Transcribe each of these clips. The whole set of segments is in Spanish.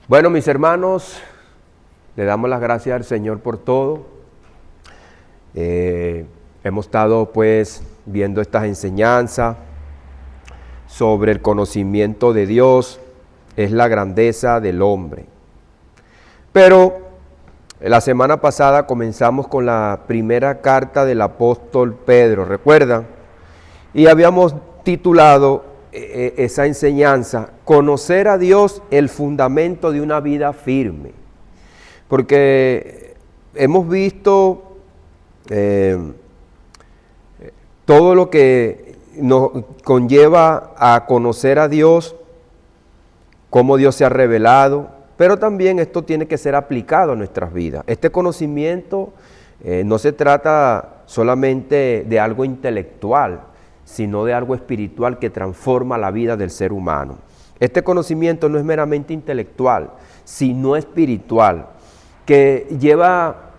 Bueno, mis hermanos, le damos las gracias al Señor por todo. Hemos estado pues viendo estas enseñanzas sobre el conocimiento de Dios, es la grandeza del hombre. Pero la semana pasada comenzamos con la primera carta del apóstol Pedro, ¿recuerdan? Y habíamos titulado esa enseñanza, conocer a Dios, el fundamento de una vida firme. Porque hemos visto todo lo que nos conlleva a conocer a Dios, cómo Dios se ha revelado, pero también esto tiene que ser aplicado a nuestras vidas. Este conocimiento no se trata solamente de algo intelectual, sino de algo espiritual que transforma la vida del ser humano. Este conocimiento no es meramente intelectual, sino espiritual, que lleva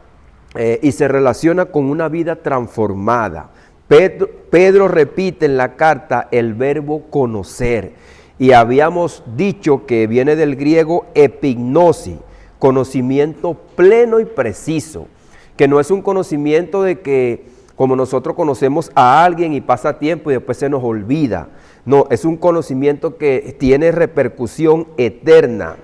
y se relaciona con una vida transformada. Pedro repite en la carta el verbo conocer, y habíamos dicho que viene del griego epignosis, conocimiento pleno y preciso, que no es un conocimiento de que como nosotros conocemos a alguien y pasa tiempo y después se nos olvida. No, es un conocimiento que tiene repercusión eterna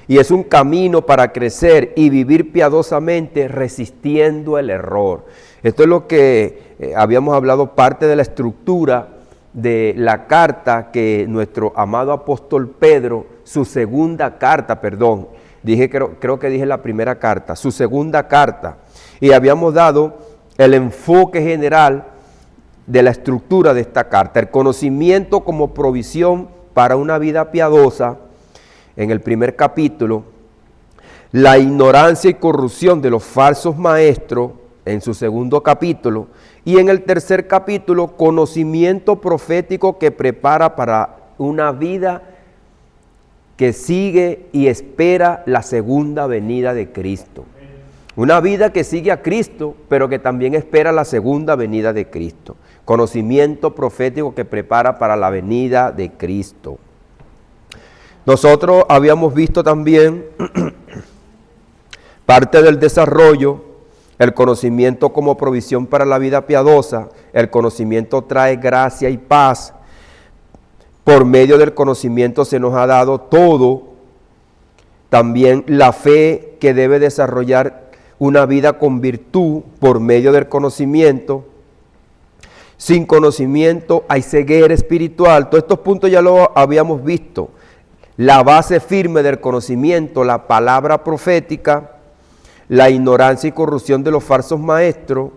y es un camino para crecer y vivir piadosamente resistiendo el error. Esto es lo que habíamos hablado, parte de la estructura de la carta que nuestro amado apóstol Pedro, su segunda carta, creo que dije la primera carta, su segunda carta, y habíamos dado el enfoque general de la estructura de esta carta, el conocimiento como provisión para una vida piadosa en el primer capítulo, la ignorancia y corrupción de los falsos maestros en su segundo capítulo, y en el tercer capítulo, conocimiento profético que prepara para una vida que sigue y espera la segunda venida de Cristo. Una vida que sigue a Cristo, pero que también espera la segunda venida de Cristo. Conocimiento profético que prepara para la venida de Cristo. Nosotros habíamos visto también parte del desarrollo, el conocimiento como provisión para la vida piadosa. El conocimiento trae gracia y paz. Por medio del conocimiento se nos ha dado todo. También la fe que debe desarrollar una vida con virtud por medio del conocimiento. Sin conocimiento hay ceguera espiritual. Todos estos puntos ya los habíamos visto. La base firme del conocimiento, la palabra profética, la ignorancia y corrupción de los falsos maestros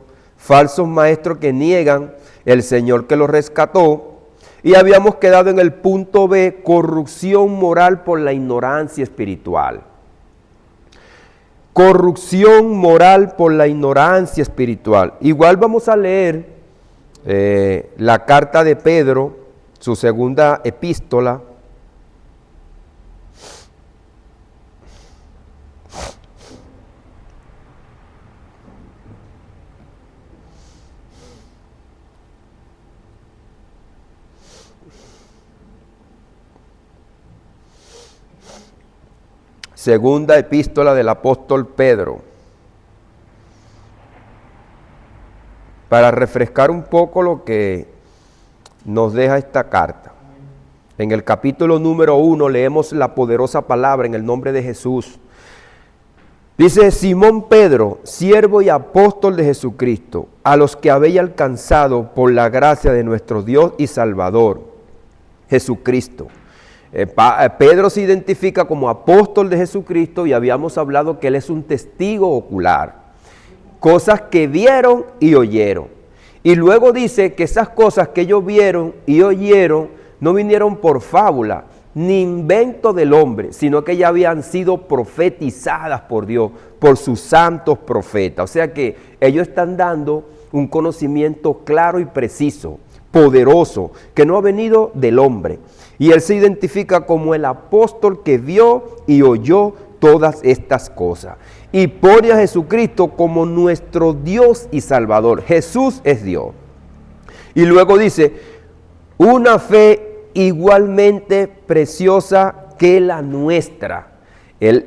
que niegan el Señor que los rescató. Y habíamos quedado en el punto B, corrupción moral por la ignorancia espiritual. Corrupción moral por la ignorancia espiritual. Igual vamos a leer la carta de Pedro, su segunda epístola. Segunda epístola del apóstol Pedro. Para refrescar un poco lo que nos deja esta carta. En el capítulo número 1 leemos la poderosa palabra en el nombre de Jesús. Dice: Simón Pedro, siervo y apóstol de Jesucristo, a los que habéis alcanzado por la gracia de nuestro Dios y Salvador, Jesucristo. Pedro se identifica como apóstol de Jesucristo y habíamos hablado que él es un testigo ocular. Cosas que vieron y oyeron. Y luego dice que esas cosas que ellos vieron y oyeron no vinieron por fábula, ni invento del hombre, sino que ya habían sido profetizadas por Dios, por sus santos profetas. O sea que ellos están dando un conocimiento claro y preciso, poderoso, que no ha venido del hombre. Y él se identifica como el apóstol que vio y oyó todas estas cosas. Y pone a Jesucristo como nuestro Dios y Salvador. Jesús es Dios. Y luego dice, una fe igualmente preciosa que la nuestra. Él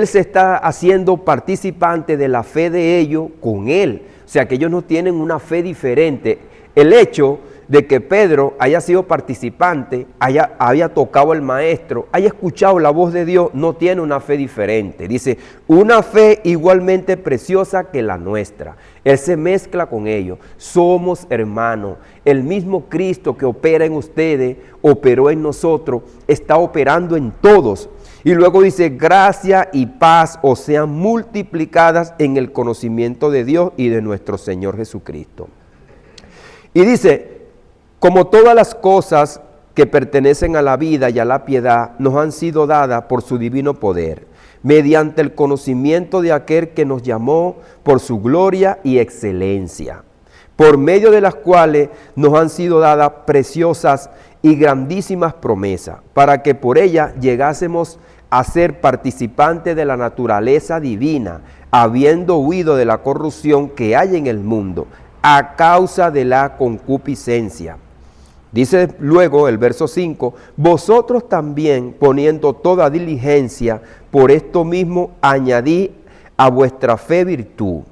se está haciendo participante de la fe de ellos con él. O sea que ellos no tienen una fe diferente. El hecho de que Pedro haya sido participante, haya tocado al maestro, haya escuchado la voz de Dios, no tiene una fe diferente. Dice, una fe igualmente preciosa que la nuestra. Él se mezcla con ellos. Somos hermanos. El mismo Cristo que opera en ustedes, operó en nosotros, está operando en todos. Y luego dice, gracia y paz os sean multiplicadas en el conocimiento de Dios y de nuestro Señor Jesucristo. Y dice, como todas las cosas que pertenecen a la vida y a la piedad nos han sido dadas por su divino poder, mediante el conocimiento de aquel que nos llamó por su gloria y excelencia, por medio de las cuales nos han sido dadas preciosas y grandísimas promesas, para que por ellas llegásemos a ser participantes de la naturaleza divina, habiendo huido de la corrupción que hay en el mundo, a causa de la concupiscencia. Dice luego el verso 5, vosotros también poniendo toda diligencia, por esto mismo añadid a vuestra fe virtud,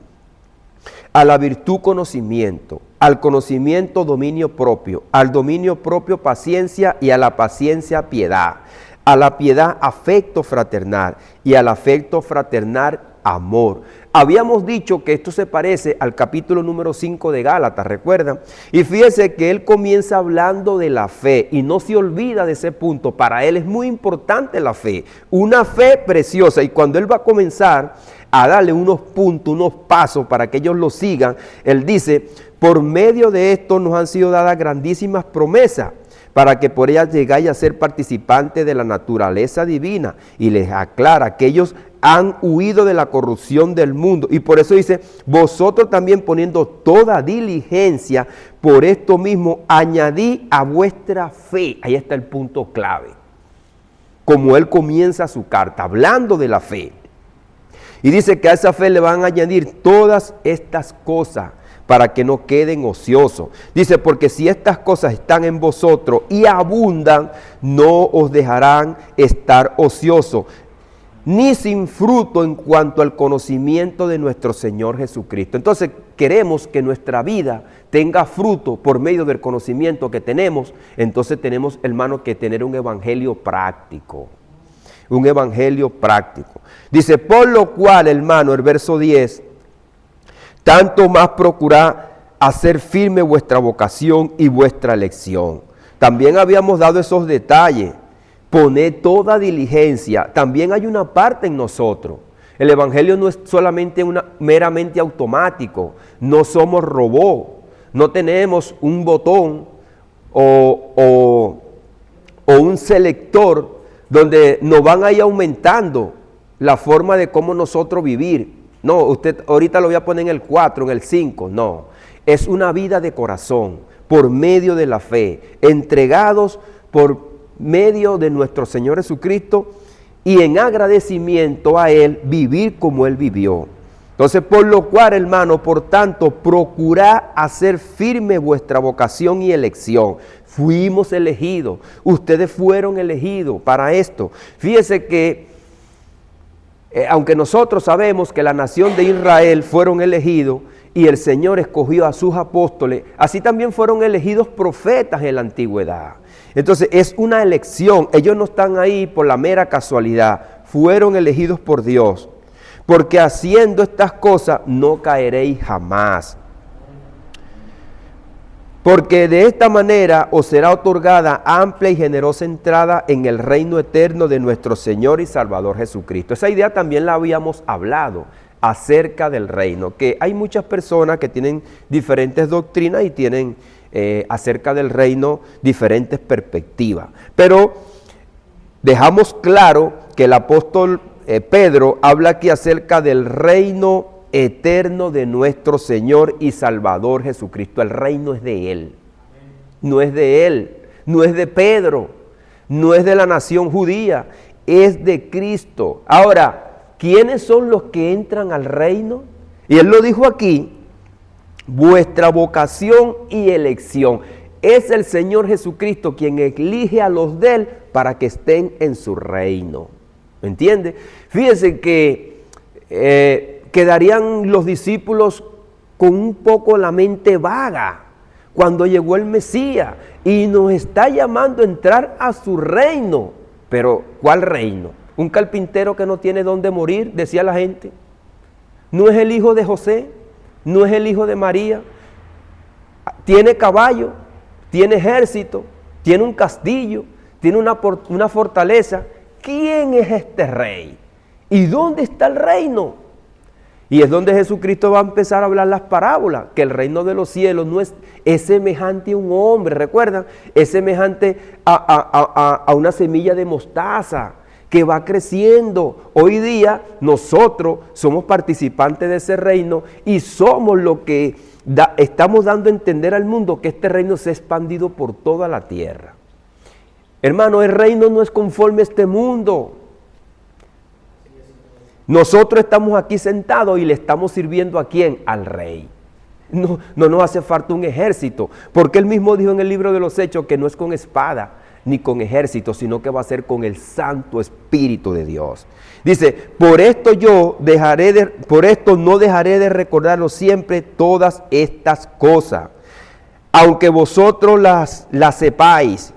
a la virtud conocimiento, al conocimiento dominio propio, al dominio propio paciencia y a la paciencia piedad, a la piedad afecto fraternal y al afecto fraternal amor. Habíamos dicho que esto se parece al capítulo número 5 de Gálatas, ¿recuerdan? Y fíjese que él comienza hablando de la fe y no se olvida de ese punto. Para él es muy importante la fe, una fe preciosa. Y cuando él va a comenzar a darle unos puntos, unos pasos para que ellos lo sigan, él dice, por medio de esto nos han sido dadas grandísimas promesas, para que por ellas llegáis a ser participantes de la naturaleza divina. Y les aclara que ellos han huido de la corrupción del mundo. Y por eso dice, vosotros también poniendo toda diligencia, por esto mismo añadí a vuestra fe. Ahí está el punto clave. Como él comienza su carta, hablando de la fe. Y dice que a esa fe le van a añadir todas estas cosas, para que no queden ociosos. Dice, porque si estas cosas están en vosotros y abundan, no os dejarán estar ociosos, ni sin fruto en cuanto al conocimiento de nuestro Señor Jesucristo. Entonces, queremos que nuestra vida tenga fruto por medio del conocimiento que tenemos. Entonces tenemos, hermanos, que tener un evangelio práctico. Un evangelio práctico. Dice, por lo cual, hermano, el verso 10, tanto más procurad hacer firme vuestra vocación y vuestra elección. También habíamos dado esos detalles. Poned toda diligencia. También hay una parte en nosotros. El evangelio no es solamente meramente automático. No somos robots. No tenemos un botón o un selector donde nos van a ir aumentando la forma de cómo nosotros vivir. No, usted ahorita lo voy a poner en el 4, en el 5, no. Es una vida de corazón, por medio de la fe, entregados por medio de nuestro Señor Jesucristo y en agradecimiento a Él, vivir como Él vivió. Entonces, por lo cual, hermano, por tanto, procurad hacer firme vuestra vocación y elección. Fuimos elegidos, ustedes fueron elegidos para esto. Fíjese que aunque nosotros sabemos que la nación de Israel fueron elegidos y el Señor escogió a sus apóstoles, así también fueron elegidos profetas en la antigüedad. Entonces es una elección, ellos no están ahí por la mera casualidad, fueron elegidos por Dios, porque haciendo estas cosas no caeréis jamás. Porque de esta manera os será otorgada amplia y generosa entrada en el reino eterno de nuestro Señor y Salvador Jesucristo. Esa idea también la habíamos hablado acerca del reino, que hay muchas personas que tienen diferentes doctrinas y tienen acerca del reino diferentes perspectivas. Pero dejamos claro que el apóstol Pedro habla aquí acerca del reino eterno de nuestro Señor y Salvador Jesucristo. El reino es de Él, no es de Él, no es de Pedro, no es de la nación judía, es de Cristo. Ahora, ¿quiénes son los que entran al reino? Y Él lo dijo aquí, vuestra vocación y elección. es el Señor Jesucristo quien elige a los de Él para que estén en su reino. ¿Me entiende? Fíjense que quedarían los discípulos con un poco la mente vaga cuando llegó el Mesías y nos está llamando a entrar a su reino. Pero, ¿cuál reino? ¿Un carpintero que no tiene dónde morir? Decía la gente. ¿No es el hijo de José? ¿No es el hijo de María? Tiene caballo, tiene ejército, tiene un castillo, tiene una fortaleza. ¿Quién es este rey? ¿Y dónde está el reino? Y es donde Jesucristo va a empezar a hablar las parábolas, que el reino de los cielos no es semejante a un hombre, ¿recuerdan? Es semejante a una semilla de mostaza que va creciendo. Hoy día nosotros somos participantes de ese reino y somos lo que estamos dando a entender al mundo que este reino se ha expandido por toda la tierra. Hermano, el reino no es conforme a este mundo. Nosotros estamos aquí sentados y le estamos sirviendo ¿a quién? Al Rey. No nos hace falta un ejército, porque Él mismo dijo en el libro de los Hechos que no es con espada ni con ejército, sino que va a ser con el Santo Espíritu de Dios. Dice, por esto no dejaré de recordaros siempre todas estas cosas, aunque vosotros las sepáis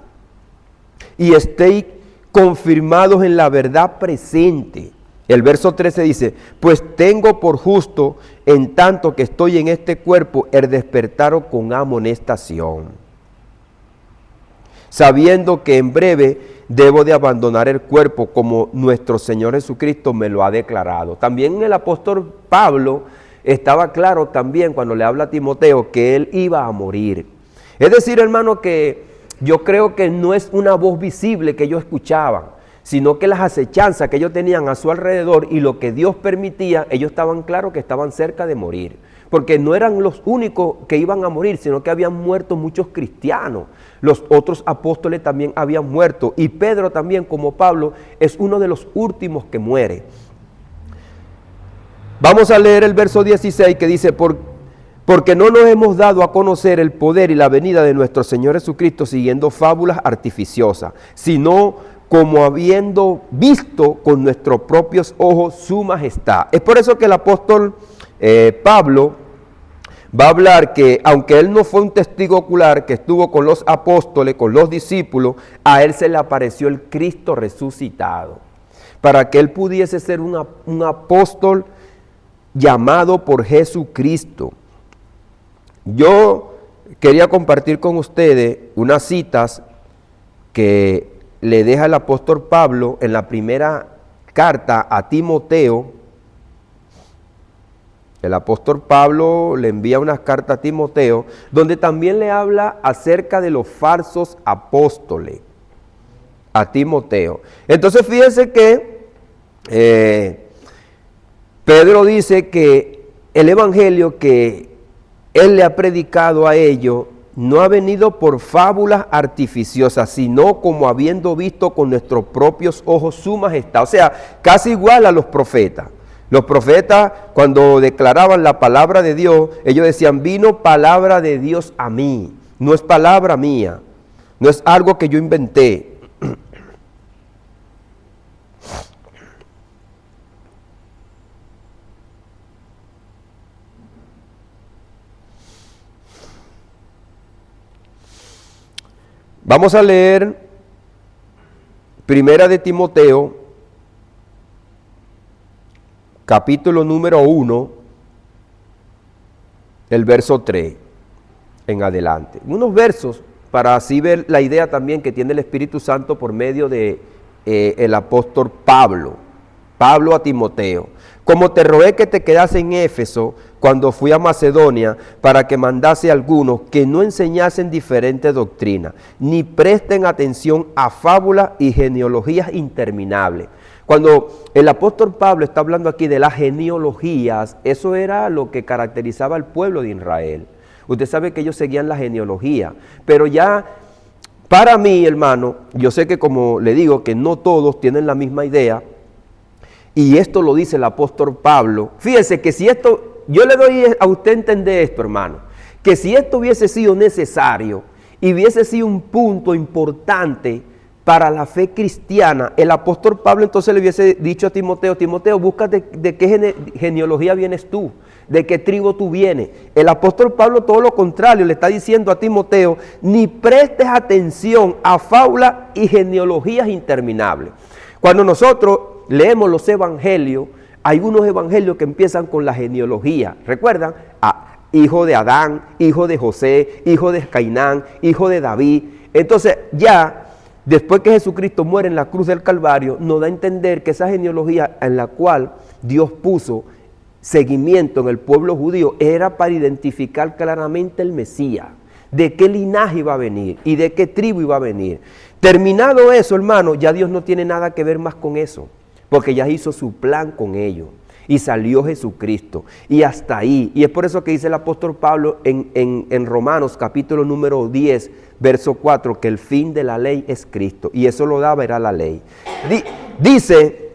y estéis confirmados en la verdad presente. El verso 13 dice, pues tengo por justo, en tanto que estoy en este cuerpo, el despertaros con amonestación, sabiendo que en breve debo de abandonar el cuerpo, como nuestro Señor Jesucristo me lo ha declarado. También el apóstol Pablo estaba claro también cuando le habla a Timoteo que él iba a morir. Es decir, hermano, que yo creo que no es una voz visible que ellos escuchaban, sino que las acechanzas que ellos tenían a su alrededor y lo que Dios permitía, ellos estaban claros que estaban cerca de morir. Porque no eran los únicos que iban a morir, sino que habían muerto muchos cristianos. Los otros apóstoles también habían muerto. Y Pedro también, como Pablo, es uno de los últimos que muere. Vamos a leer el verso 16 que dice, porque no nos hemos dado a conocer el poder y la venida de nuestro Señor Jesucristo siguiendo fábulas artificiosas, sino como habiendo visto con nuestros propios ojos su majestad. Es por eso que el apóstol Pablo va a hablar que, aunque él no fue un testigo ocular que estuvo con los apóstoles, con los discípulos, a él se le apareció el Cristo resucitado, para que él pudiese ser un apóstol llamado por Jesucristo. Yo quería compartir con ustedes unas citas que le deja el apóstol Pablo en la primera carta a Timoteo. El apóstol Pablo le envía unas cartas a Timoteo, donde también le habla acerca de los falsos apóstoles a Timoteo. Entonces fíjense que Pedro dice que el evangelio que él le ha predicado a ellos no ha venido por fábulas artificiosas, sino como habiendo visto con nuestros propios ojos su majestad. O sea, casi igual a los profetas. Los profetas, cuando declaraban la palabra de Dios, ellos decían, vino palabra de Dios a mí. No es palabra mía, no es algo que yo inventé. Vamos a leer Primera de Timoteo, capítulo número 1, el verso 3 en adelante. Unos versos para así ver la idea también que tiene el Espíritu Santo por medio de el apóstol Pablo a Timoteo. Como te rogué que te quedase en Éfeso cuando fui a Macedonia, para que mandase a algunos que no enseñasen diferentes doctrinas, ni presten atención a fábulas y genealogías interminables. Cuando el apóstol Pablo está hablando aquí de las genealogías, eso era lo que caracterizaba al pueblo de Israel. Usted sabe que ellos seguían la genealogía, pero ya para mí, hermano, yo sé que como le digo que no todos tienen la misma idea, y esto lo dice el apóstol Pablo. Fíjese que si esto, yo le doy a usted entender esto, hermano, que si esto hubiese sido necesario y hubiese sido un punto importante para la fe cristiana, el apóstol Pablo entonces le hubiese dicho a Timoteo, Timoteo, busca de qué genealogía vienes tú, de qué tribu tú vienes. El apóstol Pablo todo lo contrario, le está diciendo a Timoteo, ni prestes atención a fábulas y genealogías interminables. Cuando nosotros leemos los evangelios, hay unos evangelios que empiezan con la genealogía, ¿recuerdan? Hijo de Adán, hijo de José, hijo de Cainán, hijo de David. Entonces ya, después que Jesucristo muere en la cruz del Calvario, nos da a entender que esa genealogía en la cual Dios puso seguimiento en el pueblo judío era para identificar claramente el Mesías, de qué linaje iba a venir y de qué tribu iba a venir. Terminado eso, hermano, ya Dios no tiene nada que ver más con eso, porque ya hizo su plan con ellos. Y salió Jesucristo. Y hasta ahí. Y es por eso que dice el apóstol Pablo en Romanos capítulo número 10, verso 4, que el fin de la ley es Cristo. Y eso lo daba, era la ley. Dice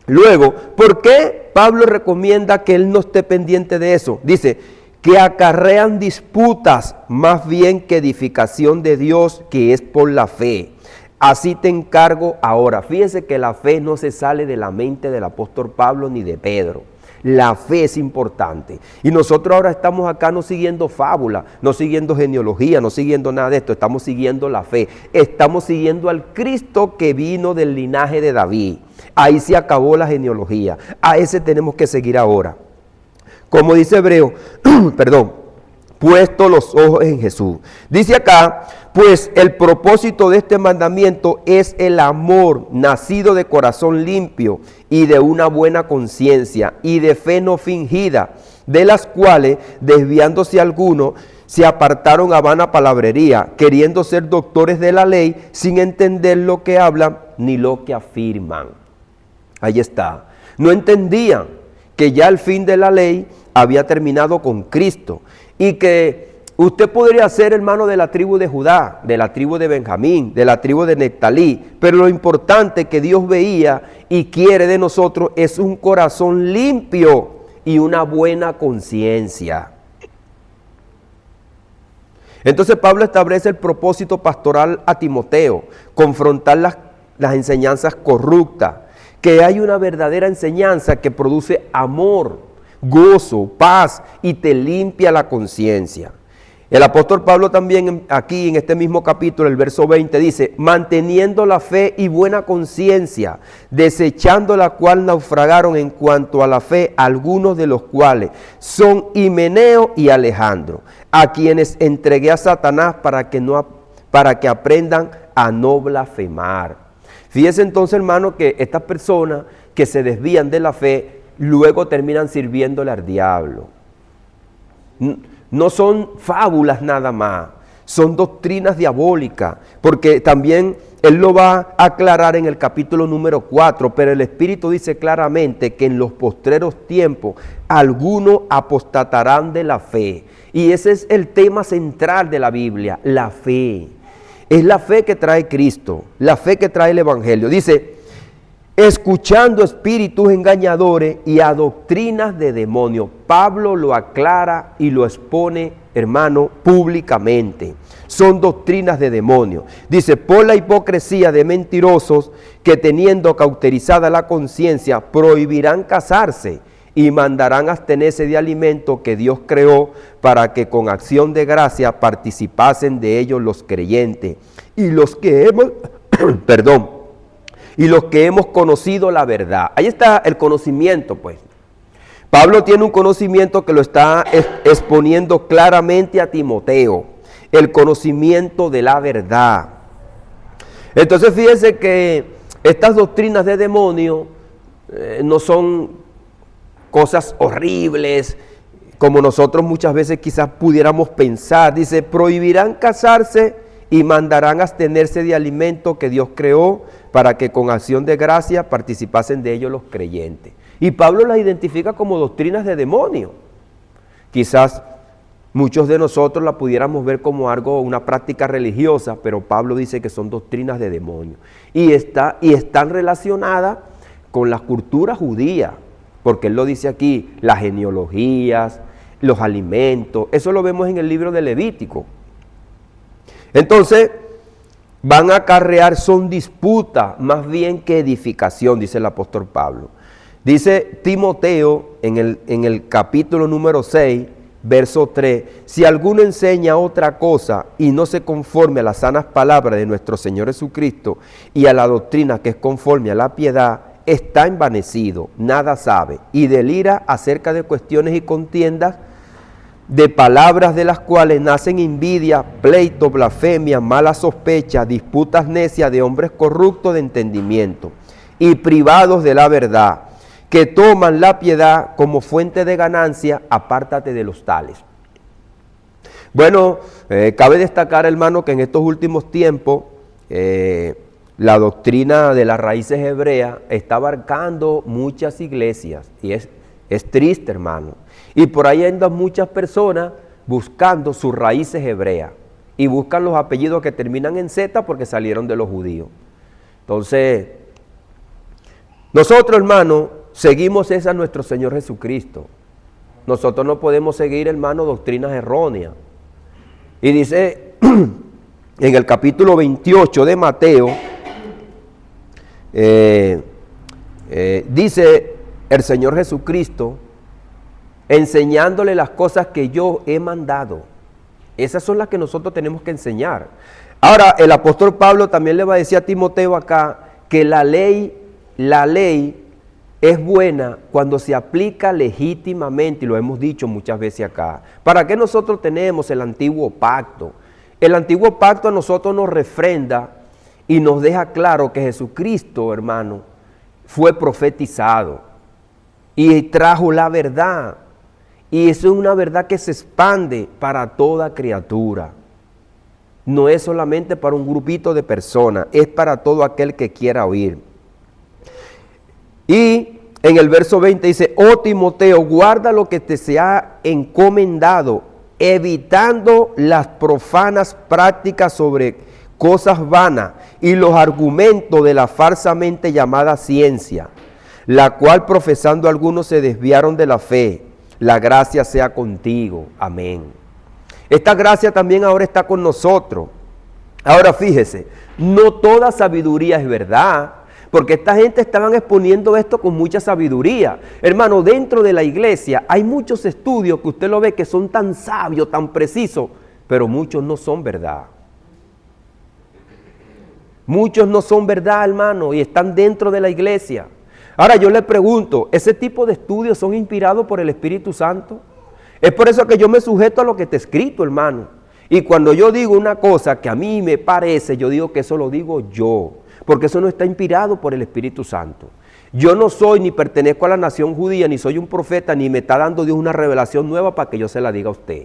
luego, ¿por qué Pablo recomienda que él no esté pendiente de eso? Dice, que acarrean disputas más bien que edificación de Dios, que es por la fe. Así te encargo ahora. Fíjese que la fe no se sale de la mente del apóstol Pablo ni de Pedro. La fe es importante. Y nosotros ahora estamos acá no siguiendo fábula, no siguiendo genealogía, no siguiendo nada de esto. Estamos siguiendo la fe. Estamos siguiendo al Cristo que vino del linaje de David. Ahí se acabó la genealogía. A ese tenemos que seguir ahora. Como dice Hebreo, puesto los ojos en Jesús. Dice acá, pues el propósito de este mandamiento es el amor nacido de corazón limpio y de una buena conciencia y de fe no fingida, de las cuales, desviándose algunos, se apartaron a vana palabrería, queriendo ser doctores de la ley, sin entender lo que hablan ni lo que afirman. Ahí está. No entendían que ya el fin de la ley había terminado con Cristo y que usted podría ser hermano de la tribu de Judá, de la tribu de Benjamín, de la tribu de Neftalí, pero lo importante que Dios veía y quiere de nosotros es un corazón limpio y una buena conciencia. Entonces Pablo establece el propósito pastoral a Timoteo, confrontar las enseñanzas corruptas, que hay una verdadera enseñanza que produce amor, gozo, paz y te limpia la conciencia. El apóstol Pablo también aquí en este mismo capítulo, el verso 20 dice, manteniendo la fe y buena conciencia, desechando la cual naufragaron en cuanto a la fe algunos de los cuales son Himeneo y Alejandro, a quienes entregué a Satanás para que aprendan a no blasfemar. Fíjese entonces, hermano, que estas personas que se desvían de la fe, luego terminan sirviéndole al diablo. No son fábulas nada más, son doctrinas diabólicas, porque también él lo va a aclarar en el capítulo número 4, pero el Espíritu dice claramente que en los postreros tiempos algunos apostatarán de la fe. Y ese es el tema central de la Biblia, la fe. Es la fe que trae Cristo, la fe que trae el Evangelio. Dice, escuchando espíritus engañadores y a doctrinas de demonios. Pablo lo aclara y lo expone, hermano, públicamente. Son doctrinas de demonios. Dice, por la hipocresía de mentirosos que teniendo cauterizada la conciencia prohibirán casarse y mandarán abstenerse de alimento que Dios creó para que con acción de gracia participasen de ellos los creyentes y los que hemos, y los que hemos conocido la verdad. Ahí está el conocimiento, pues. Pablo tiene un conocimiento que lo está exponiendo claramente a Timoteo, el conocimiento de la verdad. Entonces fíjense que estas doctrinas de demonio no son cosas horribles, como nosotros muchas veces quizás pudiéramos pensar. Dice, prohibirán casarse y mandarán abstenerse de alimento que Dios creó para que con acción de gracia participasen de ellos los creyentes. Y Pablo las identifica como doctrinas de demonio. Quizás muchos de nosotros la pudiéramos ver como algo, una práctica religiosa, pero Pablo dice que son doctrinas de demonio. Y están relacionadas con la cultura judía. Porque él lo dice aquí, las genealogías, los alimentos, eso lo vemos en el libro de Levítico. Entonces, van a acarrear, son disputa más bien que edificación, dice el apóstol Pablo. Dice Timoteo en el capítulo número 6, verso 3, si alguno enseña otra cosa y no se conforme a las sanas palabras de nuestro Señor Jesucristo y a la doctrina que es conforme a la piedad, está envanecido, nada sabe y delira acerca de cuestiones y contiendas, de palabras de las cuales nacen envidia, pleito, blasfemia, mala sospecha, disputas necias de hombres corruptos de entendimiento y privados de la verdad, que toman la piedad como fuente de ganancia. Apártate de los tales. Bueno, cabe destacar, hermano, que en estos últimos tiempos la doctrina de las raíces hebreas está abarcando muchas iglesias y es triste, hermano. Y por ahí andan muchas personas buscando sus raíces hebreas y buscan los apellidos que terminan en Z porque salieron de los judíos. Entonces, nosotros, hermano, seguimos a nuestro Señor Jesucristo. Nosotros no podemos seguir, hermano, doctrinas erróneas. Y dice en el capítulo 28 de Mateo, dice el Señor Jesucristo, enseñándole las cosas que yo he mandado. Esas son las que nosotros tenemos que enseñar. Ahora, el apóstol Pablo también le va a decir a Timoteo acá que la ley es buena cuando se aplica legítimamente, y lo hemos dicho muchas veces acá. ¿Para qué nosotros tenemos el antiguo pacto? El antiguo pacto a nosotros nos refrenda y nos deja claro que Jesucristo, hermano, fue profetizado y trajo la verdad. Y eso es una verdad que se expande para toda criatura. No es solamente para un grupito de personas, es para todo aquel que quiera oír. Y en el verso 20 dice, oh Timoteo, guarda lo que te se ha encomendado, evitando las profanas prácticas sobre cosas vanas y los argumentos de la falsamente llamada ciencia, la cual profesando algunos se desviaron de la fe. La gracia sea contigo. Amén. Esta gracia también ahora está con nosotros. Ahora fíjese, no toda sabiduría es verdad, porque esta gente estaban exponiendo esto con mucha sabiduría. Hermano, dentro de la iglesia hay muchos estudios que usted lo ve que son tan sabios, tan precisos, pero muchos no son verdad. Muchos no son verdad, hermano, y están dentro de la iglesia. Ahora yo le pregunto, ¿ese tipo de estudios son inspirados por el Espíritu Santo? Es por eso que yo me sujeto a lo que está escrito, hermano. Y cuando yo digo una cosa que a mí me parece, yo digo que eso lo digo yo, porque eso no está inspirado por el Espíritu Santo. Yo no soy ni pertenezco a la nación judía, ni soy un profeta, ni me está dando Dios una revelación nueva para que yo se la diga a usted.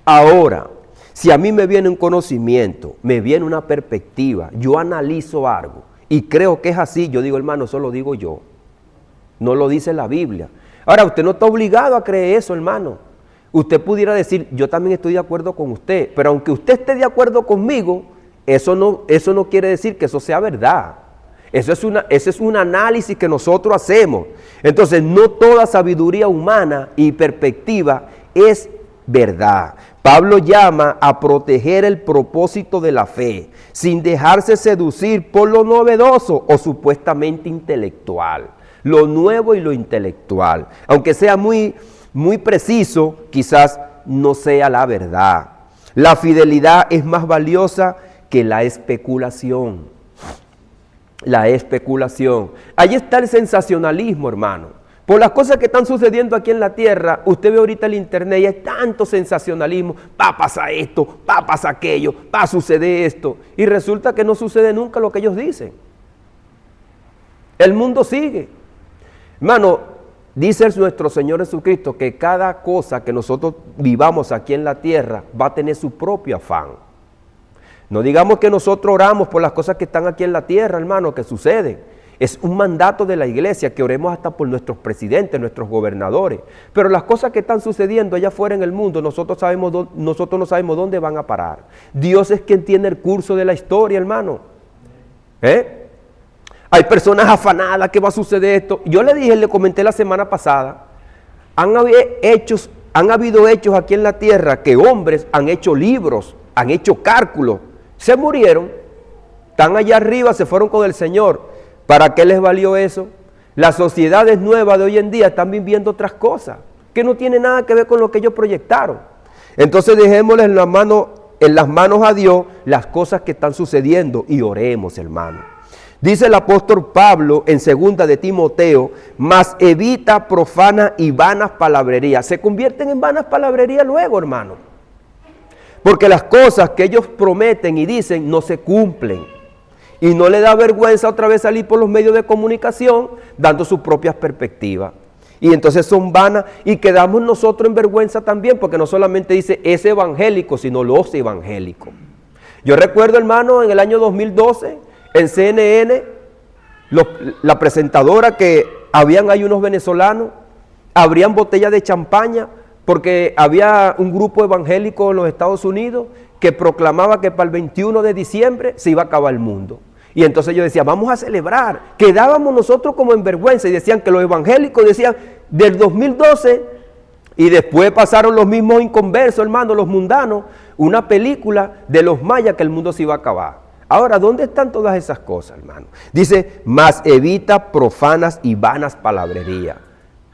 Ahora, si a mí me viene un conocimiento, me viene una perspectiva, yo analizo algo, y creo que es así, yo digo, hermano, eso lo digo yo. No lo dice la Biblia. Ahora, usted no está obligado a creer eso, hermano. Usted pudiera decir, yo también estoy de acuerdo con usted, pero aunque usted esté de acuerdo conmigo, eso no quiere decir que eso sea verdad. Ese es un análisis que nosotros hacemos. Entonces, no toda sabiduría humana y perspectiva es verdad. Pablo llama a proteger el propósito de la fe, sin dejarse seducir por lo novedoso o supuestamente intelectual. Lo nuevo y lo intelectual. Aunque sea muy preciso, quizás no sea la verdad. La fidelidad es más valiosa que la especulación. La especulación. Ahí está el sensacionalismo, hermano. Por las cosas que están sucediendo aquí en la tierra, usted ve ahorita el internet y hay tanto sensacionalismo, va a pasar esto, va a pasar aquello, va a suceder esto. Y resulta que no sucede nunca lo que ellos dicen. El mundo sigue. Hermano, dice nuestro Señor Jesucristo que cada cosa que nosotros vivamos aquí en la tierra va a tener su propio afán. No digamos que nosotros oramos por las cosas que están aquí en la tierra, hermano, que suceden. Es un mandato de la iglesia que oremos hasta por nuestros presidentes, nuestros gobernadores. Pero las cosas que están sucediendo allá afuera en el mundo, nosotros no sabemos dónde van a parar. Dios es quien tiene el curso de la historia, hermano. Hay personas afanadas que va a suceder esto. Yo le comenté la semana pasada, han habido hechos aquí en la tierra que hombres han hecho libros han hecho cálculos, se murieron, están allá arriba, se fueron con el Señor. ¿Para qué les valió eso? Las sociedades nuevas de hoy en día están viviendo otras cosas, que no tienen nada que ver con lo que ellos proyectaron. Entonces dejémosle en las manos a Dios las cosas que están sucediendo y oremos, hermano. Dice el apóstol Pablo en 2 de Timoteo, mas evita profanas y vanas palabrerías. Se convierten en vanas palabrerías luego, hermano. Porque las cosas que ellos prometen y dicen no se cumplen. Y no le da vergüenza otra vez salir por los medios de comunicación dando sus propias perspectivas. Y entonces son vanas y quedamos nosotros en vergüenza también, porque no solamente dice ese evangélico, sino los evangélicos. Yo recuerdo, hermano, en el año 2012, en CNN, la presentadora que habían ahí unos venezolanos, abrían botellas de champaña, porque había un grupo evangélico en los Estados Unidos que proclamaba que para el 21 de diciembre se iba a acabar el mundo. Y entonces yo decía, vamos a celebrar. Quedábamos nosotros como en vergüenza y decían que los evangélicos decían del 2012 y después pasaron los mismos inconversos, hermano, los mundanos, una película de los mayas que el mundo se iba a acabar. Ahora, ¿dónde están todas esas cosas, hermano? Dice, mas evita profanas y vanas palabrerías.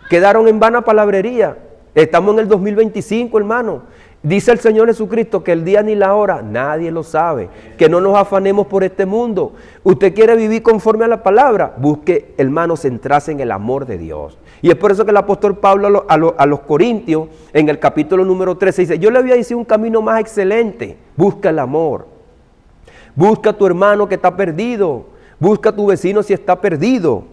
Quedaron en vana palabrería. Estamos en el 2025, hermano. Dice el Señor Jesucristo que el día ni la hora nadie lo sabe, que no nos afanemos por este mundo. Usted quiere vivir conforme a la palabra, busque, hermano, centrarse en el amor de Dios. Y es por eso que el apóstol Pablo a los Corintios, en el capítulo número 13, dice, yo le voy a decir un camino más excelente, busca el amor. Busca a tu hermano que está perdido, busca a tu vecino si está perdido.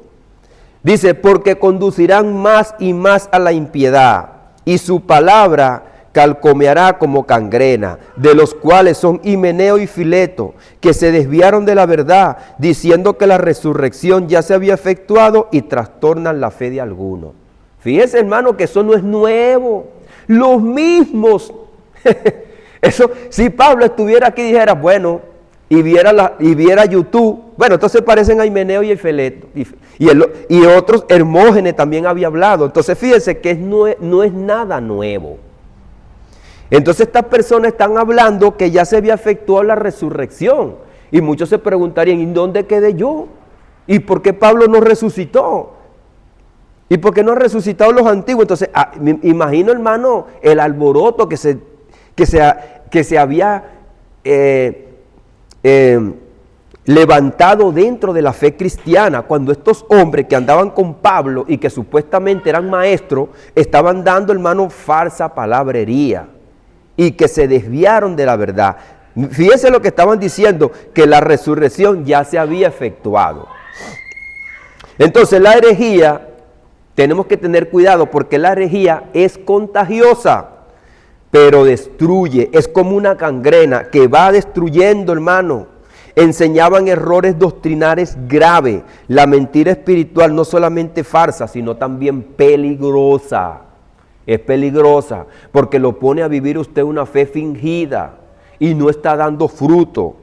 Dice, porque conducirán más y más a la impiedad, y su palabra calcomeará como cangrena, de los cuales son Himeneo y Fileto, que se desviaron de la verdad, diciendo que la resurrección ya se había efectuado y trastornan la fe de algunos. Fíjese, hermano, que eso no es nuevo. Los mismos. Eso, si Pablo estuviera aquí y dijera, bueno, y viera YouTube, bueno, entonces parecen a Himeneo y Fileto. Y otros, Hermógenes también había hablado. Entonces fíjese que no es nada nuevo. Entonces estas personas están hablando que ya se había efectuado la resurrección. Y muchos se preguntarían, ¿y dónde quedé yo? ¿Y por qué Pablo no resucitó? ¿Y por qué no han resucitado los antiguos? Entonces, me imagino, hermano, el alboroto que se había levantado dentro de la fe cristiana, cuando estos hombres que andaban con Pablo y que supuestamente eran maestros, estaban dando, hermano, falsa palabrería. Y que se desviaron de la verdad. Fíjense lo que estaban diciendo, que la resurrección ya se había efectuado. Entonces la herejía, tenemos que tener cuidado porque la herejía es contagiosa, pero destruye, es como una gangrena que va destruyendo, hermano. Enseñaban errores doctrinales graves. La mentira espiritual no solamente falsa, sino también peligrosa. Es peligrosa porque lo pone a vivir usted una fe fingida y no está dando fruto.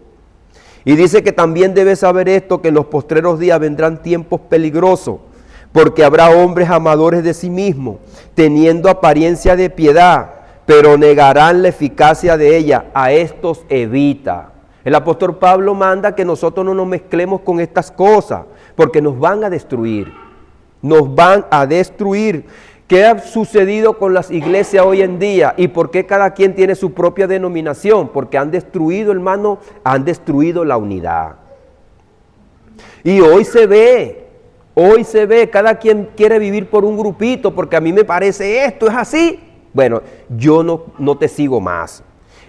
Y dice que también debe saber esto, que en los postreros días vendrán tiempos peligrosos, porque habrá hombres amadores de sí mismos, teniendo apariencia de piedad, pero negarán la eficacia de ella. A estos evita. El apóstol Pablo manda que nosotros no nos mezclemos con estas cosas, porque nos van a destruir. Nos van a destruir. ¿Qué ha sucedido con las iglesias hoy en día? ¿Y por qué cada quien tiene su propia denominación? Porque han destruido, hermano, han destruido la unidad. Y hoy se ve, cada quien quiere vivir por un grupito, porque a mí me parece esto, es así. Bueno, yo no te sigo más.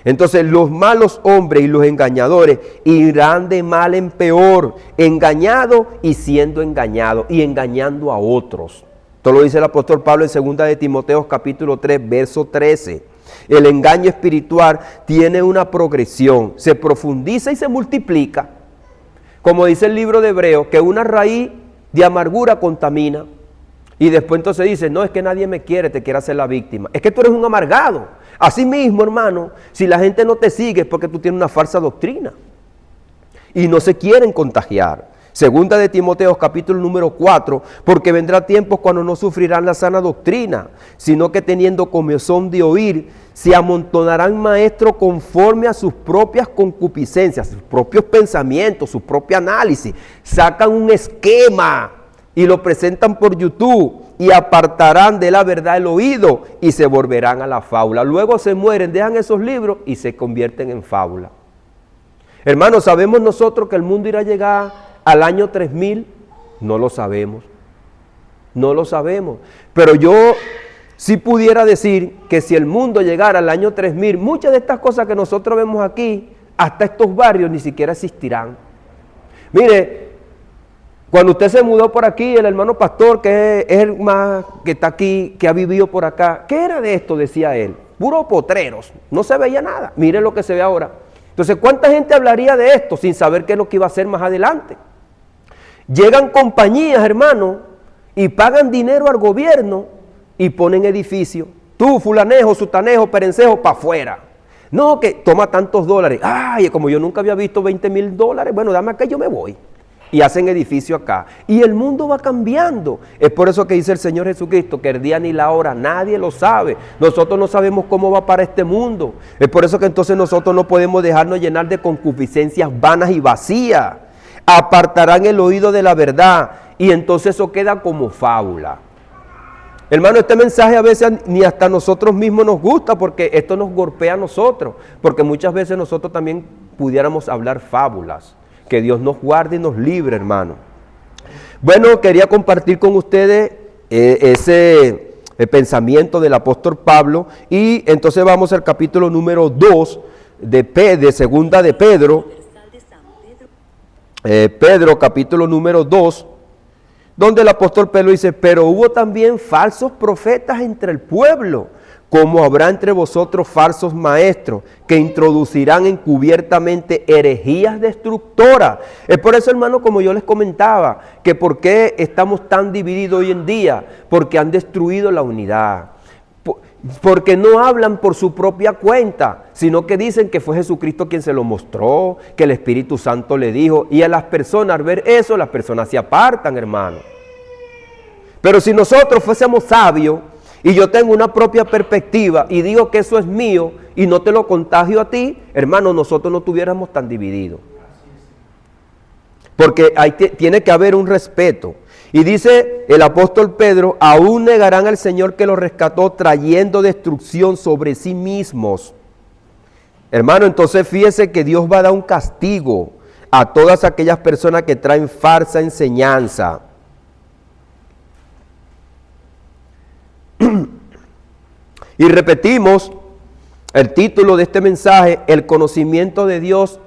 Entonces los malos hombres y los engañadores irán de mal en peor, engañados y siendo engañados, y engañando a otros. Esto lo dice el apóstol Pablo en 2 de Timoteo capítulo 3, verso 13. El engaño espiritual tiene una progresión, se profundiza y se multiplica. Como dice el libro de Hebreos, que una raíz de amargura contamina. Y después entonces dice, no, es que nadie me quiere, te quiere hacer la víctima. Es que tú eres un amargado. Así mismo, hermano, si la gente no te sigue es porque tú tienes una falsa doctrina. Y no se quieren contagiar. Segunda de Timoteo, capítulo número 4, porque vendrá tiempos cuando no sufrirán la sana doctrina, sino que teniendo comezón de oír, se amontonarán maestros conforme a sus propias concupiscencias, sus propios pensamientos, su propio análisis. Sacan un esquema y lo presentan por YouTube y apartarán de la verdad el oído y se volverán a la fábula. Luego se mueren, dejan esos libros y se convierten en fábula. Hermanos, ¿sabemos nosotros que el mundo irá a llegar al año 3000? No lo sabemos. No lo sabemos. Pero yo sí pudiera decir que si el mundo llegara al año 3000, muchas de estas cosas que nosotros vemos aquí, hasta estos barrios ni siquiera existirán. Mire, cuando usted se mudó por aquí, el hermano pastor, que es el más que está aquí, que ha vivido por acá, ¿qué era de esto? Decía él. Puros potreros, no se veía nada. Mire lo que se ve ahora. Entonces, ¿cuánta gente hablaría de esto sin saber qué es lo que iba a hacer más adelante? Llegan compañías, hermano, y pagan dinero al gobierno y ponen edificios. Tú, fulanejo, sutanejo, perencejo, para afuera. No, que toma tantos dólares. Ay, como yo nunca había visto $20,000, bueno, dame acá y yo me voy. Y hacen edificio acá. Y el mundo va cambiando. Es por eso que dice el Señor Jesucristo, que el día ni la hora nadie lo sabe. Nosotros no sabemos cómo va para este mundo. Es por eso que entonces nosotros no podemos dejarnos llenar de concupiscencias vanas y vacías. Apartarán el oído de la verdad. Y entonces eso queda como fábula. Hermano, este mensaje a veces ni hasta nosotros mismos nos gusta, porque esto nos golpea a nosotros. Porque muchas veces nosotros también pudiéramos hablar fábulas. Que Dios nos guarde y nos libre, hermano. Bueno, quería compartir con ustedes ese pensamiento del apóstol Pablo. Y entonces vamos al capítulo número 2 de segunda de Pedro. Pedro, capítulo número 2, donde el apóstol Pedro dice, pero hubo también falsos profetas entre el pueblo, como habrá entre vosotros falsos maestros, que introducirán encubiertamente herejías destructoras. Es por eso, hermano, como yo les comentaba, que por qué estamos tan divididos hoy en día, porque han destruido la unidad. Porque no hablan por su propia cuenta, sino que dicen que fue Jesucristo quien se lo mostró, que el Espíritu Santo le dijo, y a las personas al ver eso, las personas se apartan, hermano. Pero si nosotros fuésemos sabios, y yo tengo una propia perspectiva, y digo que eso es mío, y no te lo contagio a ti, hermano, nosotros no estuviéramos tan divididos. Porque tiene que haber un respeto. Y dice el apóstol Pedro, aún negarán al Señor que los rescató, trayendo destrucción sobre sí mismos. Hermano, entonces fíjese que Dios va a dar un castigo a todas aquellas personas que traen falsa enseñanza. Y repetimos el título de este mensaje, el conocimiento de Dios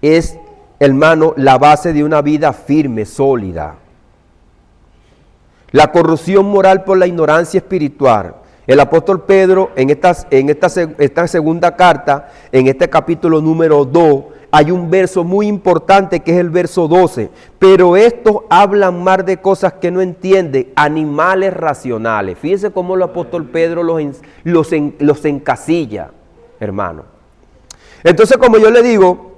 es, hermano, la base de una vida firme, sólida. La corrupción moral por la ignorancia espiritual. El apóstol Pedro en esta segunda carta, en este capítulo número 2, hay un verso muy importante que es el verso 12. Pero estos hablan más de cosas que no entienden, animales racionales. Fíjense cómo el apóstol Pedro los encasilla, hermano. Entonces, como yo le digo,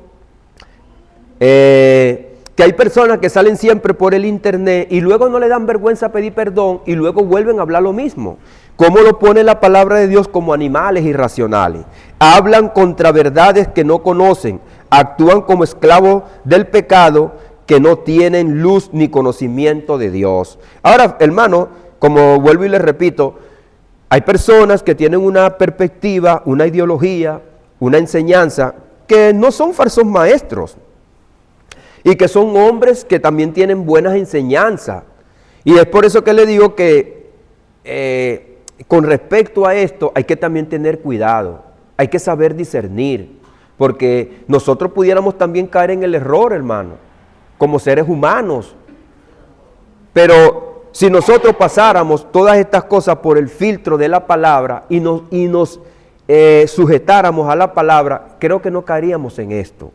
que hay personas que salen siempre por el internet y luego no le dan vergüenza pedir perdón y luego vuelven a hablar lo mismo. ¿Cómo lo pone la palabra de Dios? Como animales irracionales. Hablan contra verdades que no conocen, actúan como esclavos del pecado, que no tienen luz ni conocimiento de Dios. Ahora, hermano, como vuelvo y les repito, hay personas que tienen una perspectiva, una ideología, una enseñanza, que no son falsos maestros. Y que son hombres que también tienen buenas enseñanzas. Y es por eso que le digo que con respecto a esto hay que también tener cuidado. Hay que saber discernir. Porque nosotros pudiéramos también caer en el error, hermano, como seres humanos. Pero si nosotros pasáramos todas estas cosas por el filtro de la palabra y nos sujetáramos a la palabra, creo que no caeríamos en esto.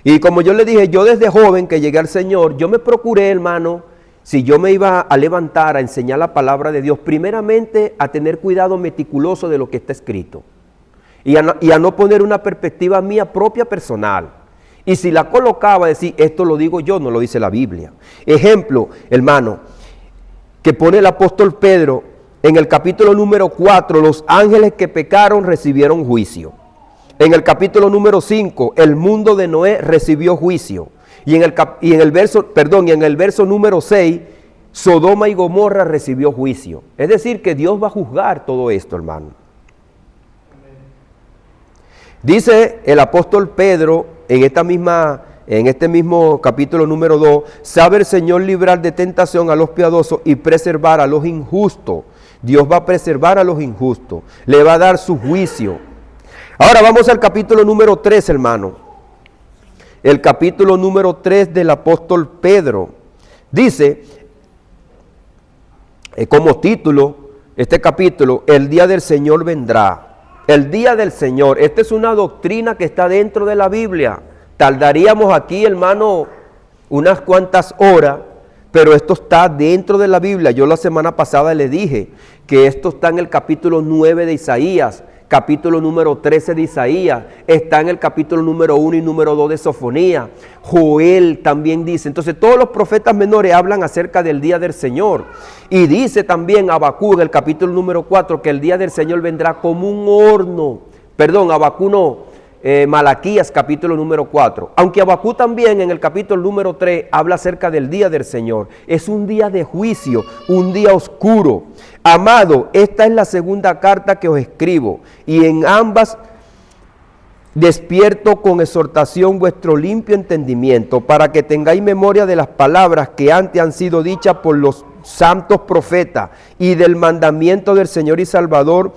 Y como yo le dije, yo desde joven que llegué al Señor, yo me procuré, hermano, si yo me iba a levantar a enseñar la palabra de Dios, primeramente a tener cuidado meticuloso de lo que está escrito. Y a no poner una perspectiva mía propia personal. Y si la colocaba, decir, esto lo digo yo, no lo dice la Biblia. Ejemplo, hermano, que pone el apóstol Pedro en el capítulo número 4, los ángeles que pecaron recibieron juicio. En el capítulo número 5, el mundo de Noé recibió juicio. Y en el verso número 6, Sodoma y Gomorra recibió juicio. Es decir, que Dios va a juzgar todo esto, hermano. Dice el apóstol Pedro en este mismo capítulo número 2, sabe el Señor librar de tentación a los piadosos y preservar a los injustos. Dios va a preservar a los injustos, le va a dar su juicio. Ahora vamos al capítulo número 3, hermano. El capítulo número 3 del apóstol Pedro. Dice, como título, este capítulo, el día del Señor vendrá. El día del Señor, esta es una doctrina que está dentro de la Biblia. Tardaríamos aquí, hermano, unas cuantas horas, pero esto está dentro de la Biblia. Yo la semana pasada le dije que esto está en el capítulo 9 de Isaías, capítulo número 13 de Isaías, está en el capítulo número 1 y número 2 de Sofonía. Joel también dice. Entonces todos los profetas menores hablan acerca del día del Señor. Y dice también Habacuc en el capítulo número 4 que el día del Señor vendrá como un horno. Perdón, Habacuc no, Malaquías capítulo número 4. Aunque Habacuc también en el capítulo número 3 habla acerca del día del Señor. Es un día de juicio, un día oscuro. Amado, esta es la segunda carta que os escribo, y en ambas despierto con exhortación vuestro limpio entendimiento, para que tengáis memoria de las palabras que antes han sido dichas por los santos profetas, y del mandamiento del Señor y Salvador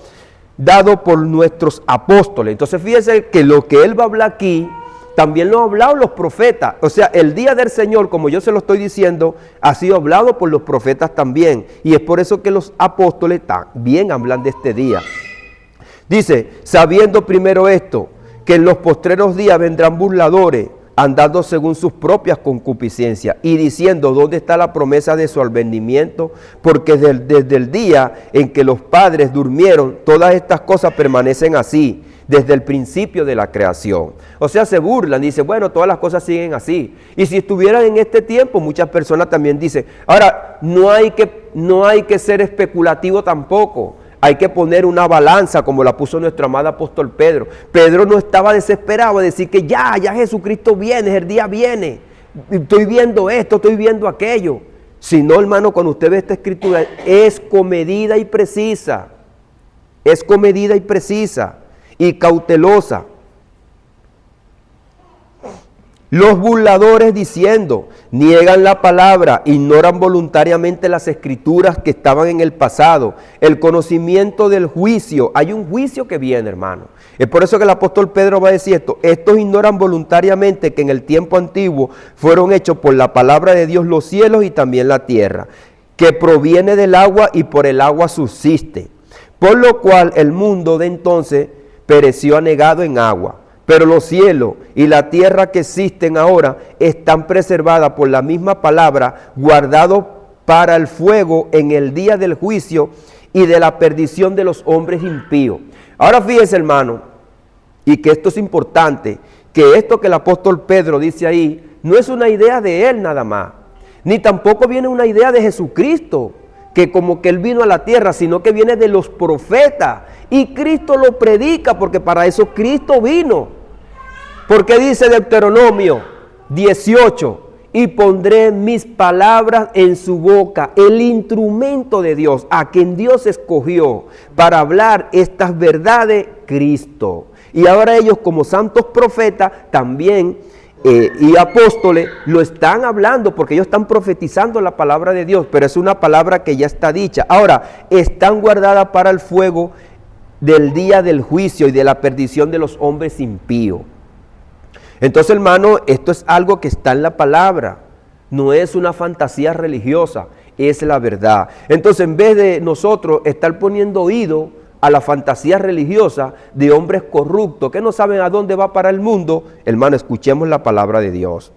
dado por nuestros apóstoles. Entonces fíjense que lo que él va a hablar aquí, también lo han hablado los profetas. O sea, el día del Señor, como yo se lo estoy diciendo, ha sido hablado por los profetas también. Y es por eso que los apóstoles también hablan de este día. Dice, sabiendo primero esto, que en los postreros días vendrán burladores, andando según sus propias concupiscencias, y diciendo, ¿dónde está la promesa de su advenimiento? Porque desde el día en que los padres durmieron, todas estas cosas permanecen así, desde el principio de la creación. O sea, se burlan, dicen, bueno, todas las cosas siguen así. Y si estuvieran en este tiempo, muchas personas también dicen, ahora, no hay que ser especulativo tampoco. Hay que poner una balanza como la puso nuestro amado apóstol Pedro. Pedro no estaba desesperado de decir que ya Jesucristo viene, el día viene. Estoy viendo esto, estoy viendo aquello. Sino, hermano, cuando usted ve esta escritura, es comedida y precisa. Es comedida y precisa y cautelosa. Los burladores diciendo, niegan la palabra, ignoran voluntariamente las escrituras que estaban en el pasado, el conocimiento del juicio. Hay un juicio que viene, hermano. Es por eso que el apóstol Pedro va a decir esto, estos ignoran voluntariamente que en el tiempo antiguo fueron hechos por la palabra de Dios los cielos y también la tierra, que proviene del agua y por el agua subsiste, por lo cual el mundo de entonces pereció anegado en agua. Pero los cielos y la tierra que existen ahora están preservadas por la misma palabra, guardados para el fuego en el día del juicio y de la perdición de los hombres impíos. Ahora fíjense, hermano, y que esto es importante, que esto que el apóstol Pedro dice ahí, no es una idea de él nada más, ni tampoco viene una idea de Jesucristo, que como que él vino a la tierra, sino que viene de los profetas, y Cristo lo predica, porque para eso Cristo vino. Porque dice Deuteronomio 18, y pondré mis palabras en su boca, el instrumento de Dios, a quien Dios escogió para hablar estas verdades, Cristo. Y ahora ellos como santos profetas también y apóstoles lo están hablando, porque ellos están profetizando la palabra de Dios, pero es una palabra que ya está dicha. Ahora, están guardadas para el fuego del día del juicio y de la perdición de los hombres impíos. Entonces, hermano, esto es algo que está en la palabra, no es una fantasía religiosa, es la verdad. Entonces, en vez de nosotros estar poniendo oído a la fantasía religiosa de hombres corruptos que no saben a dónde va para el mundo, hermano, escuchemos la palabra de Dios.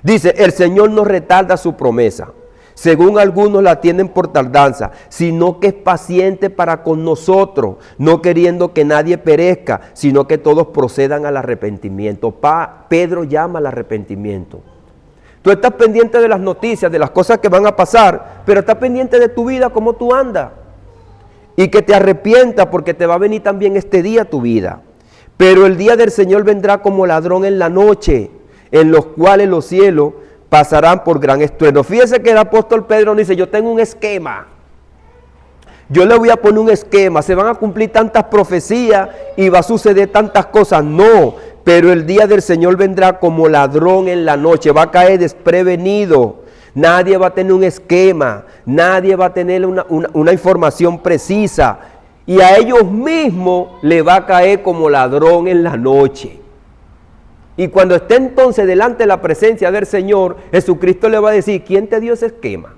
Dice, el Señor no retarda su promesa, según algunos la tienen por tardanza, sino que es paciente para con nosotros, no queriendo que nadie perezca, sino que todos procedan al arrepentimiento. Pedro llama al arrepentimiento. Tú estás pendiente de las noticias, de las cosas que van a pasar, pero estás pendiente de tu vida, cómo tú andas. Y que te arrepientas porque te va a venir también este día tu vida. Pero el día del Señor vendrá como ladrón en la noche, en los cuales los cielos pasarán por gran estruendo. Fíjese que el apóstol Pedro dice, yo tengo un esquema. Yo le voy a poner un esquema, se van a cumplir tantas profecías y va a suceder tantas cosas. No, pero el día del Señor vendrá como ladrón en la noche, va a caer desprevenido. Nadie va a tener un esquema, nadie va a tener una información precisa. Y a ellos mismos le va a caer como ladrón en la noche. Y cuando esté entonces delante de la presencia del Señor, Jesucristo le va a decir, ¿quién te dio ese esquema?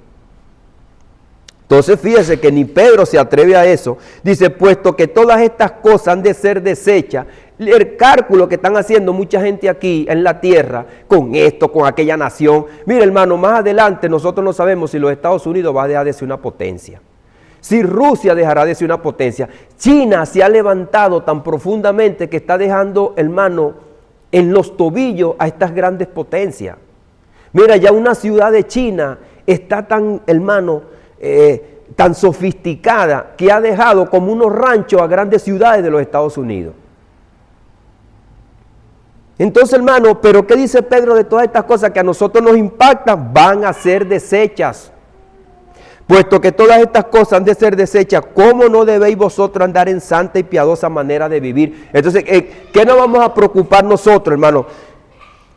Entonces fíjese que ni Pedro se atreve a eso. Dice, puesto que todas estas cosas han de ser desechas, el cálculo que están haciendo mucha gente aquí en la tierra, con esto, con aquella nación. Mire hermano, más adelante nosotros no sabemos si los Estados Unidos va a dejar de ser una potencia. Si Rusia dejará de ser una potencia. China se ha levantado tan profundamente que está dejando, hermano, en los tobillos a estas grandes potencias. Mira, ya una ciudad de China está tan, hermano, tan sofisticada que ha dejado como unos ranchos a grandes ciudades de los Estados Unidos. Entonces, hermano, pero ¿qué dice Pedro de todas estas cosas que a nosotros nos impactan? Van a ser desechas. Puesto que todas estas cosas han de ser desechas, ¿cómo no debéis vosotros andar en santa y piadosa manera de vivir? Entonces, ¿qué nos vamos a preocupar nosotros, hermano?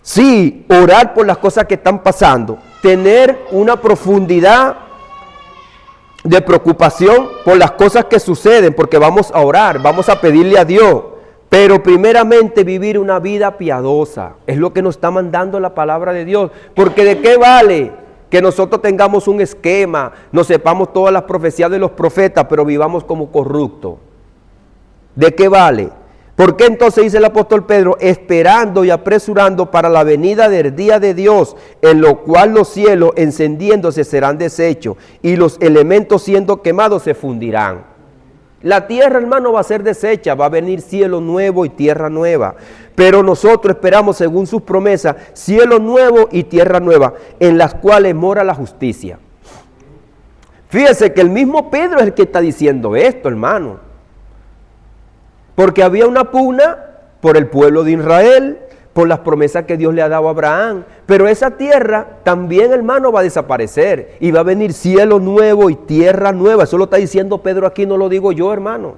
Sí, orar por las cosas que están pasando, tener una profundidad de preocupación por las cosas que suceden, porque vamos a orar, vamos a pedirle a Dios, pero primeramente vivir una vida piadosa, es lo que nos está mandando la palabra de Dios, porque ¿de qué vale que nosotros tengamos un esquema, nos sepamos todas las profecías de los profetas, pero vivamos como corruptos? ¿De qué vale? ¿Por qué entonces dice el apóstol Pedro, esperando y apresurando para la venida del día de Dios, en lo cual los cielos encendiéndose serán deshechos y los elementos siendo quemados se fundirán? La tierra, hermano, va a ser deshecha, va a venir cielo nuevo y tierra nueva. Pero nosotros esperamos, según sus promesas, cielo nuevo y tierra nueva, en las cuales mora la justicia. Fíjese que el mismo Pedro es el que está diciendo esto, hermano. Porque había una pugna por el pueblo de Israel, por las promesas que Dios le ha dado a Abraham. Pero esa tierra también, hermano, va a desaparecer. Y va a venir cielo nuevo y tierra nueva. Eso lo está diciendo Pedro aquí, no lo digo yo, hermano.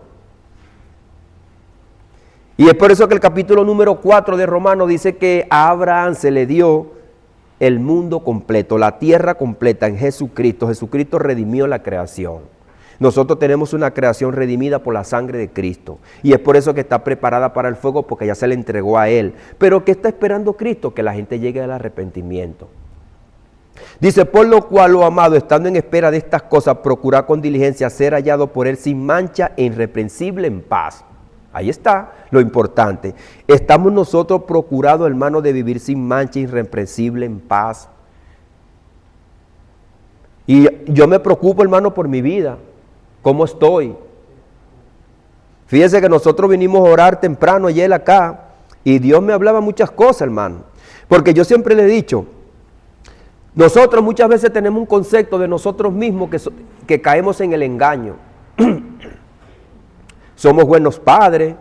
Y es por eso que el capítulo número 4 de Romanos dice que a Abraham se le dio el mundo completo, la tierra completa en Jesucristo. Jesucristo redimió la creación. Nosotros tenemos una creación redimida por la sangre de Cristo. Y es por eso que está preparada para el fuego, porque ya se le entregó a Él. Pero ¿qué está esperando Cristo? Que la gente llegue al arrepentimiento. Dice, por lo cual, oh amado, estando en espera de estas cosas, procurad con diligencia ser hallado por Él sin mancha e irreprensible en paz. Ahí está lo importante. Estamos nosotros procurados, hermanos, de vivir sin mancha e irreprensible en paz. Y yo me preocupo, hermano, por mi vida. ¿Cómo estoy? Fíjese que nosotros vinimos a orar temprano ayer acá y Dios me hablaba muchas cosas, hermano. Porque yo siempre le he dicho, nosotros muchas veces tenemos un concepto de nosotros mismos que caemos en el engaño. Somos buenos padres,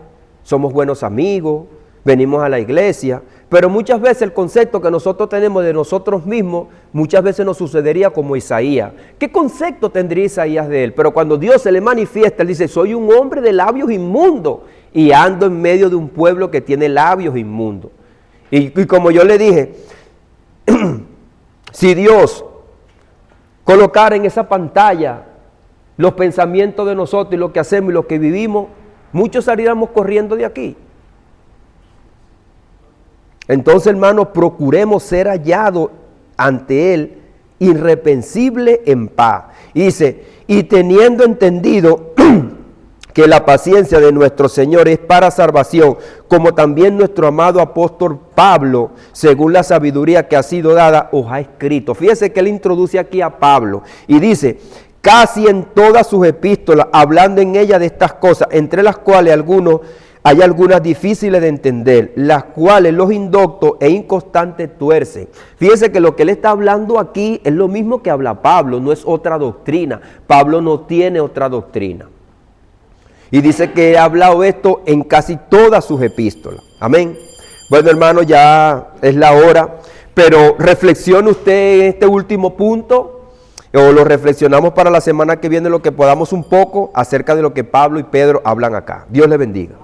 somos buenos amigos, venimos a la iglesia, pero muchas veces el concepto que nosotros tenemos de nosotros mismos, muchas veces nos sucedería como Isaías. ¿Qué concepto tendría Isaías de él? Pero cuando Dios se le manifiesta, él dice, soy un hombre de labios inmundos y ando en medio de un pueblo que tiene labios inmundos. Y como yo le dije, si Dios colocara en esa pantalla los pensamientos de nosotros y lo que hacemos y lo que vivimos, muchos saliéramos corriendo de aquí. Entonces, hermanos, procuremos ser hallados ante Él irreprensible en paz. Y dice, y teniendo entendido que la paciencia de nuestro Señor es para salvación, como también nuestro amado apóstol Pablo, según la sabiduría que ha sido dada, os ha escrito. Fíjese que él introduce aquí a Pablo y dice, casi en todas sus epístolas, hablando en ella de estas cosas, entre las cuales hay algunas difíciles de entender, las cuales los indoctos e inconstantes tuercen. Fíjese que lo que él está hablando aquí es lo mismo que habla Pablo, no es otra doctrina. Pablo no tiene otra doctrina. Y dice que ha hablado esto en casi todas sus epístolas. Amén. Bueno, hermano, ya es la hora, pero reflexione usted en este último punto, o lo reflexionamos para la semana que viene, lo que podamos un poco acerca de lo que Pablo y Pedro hablan acá. Dios le bendiga.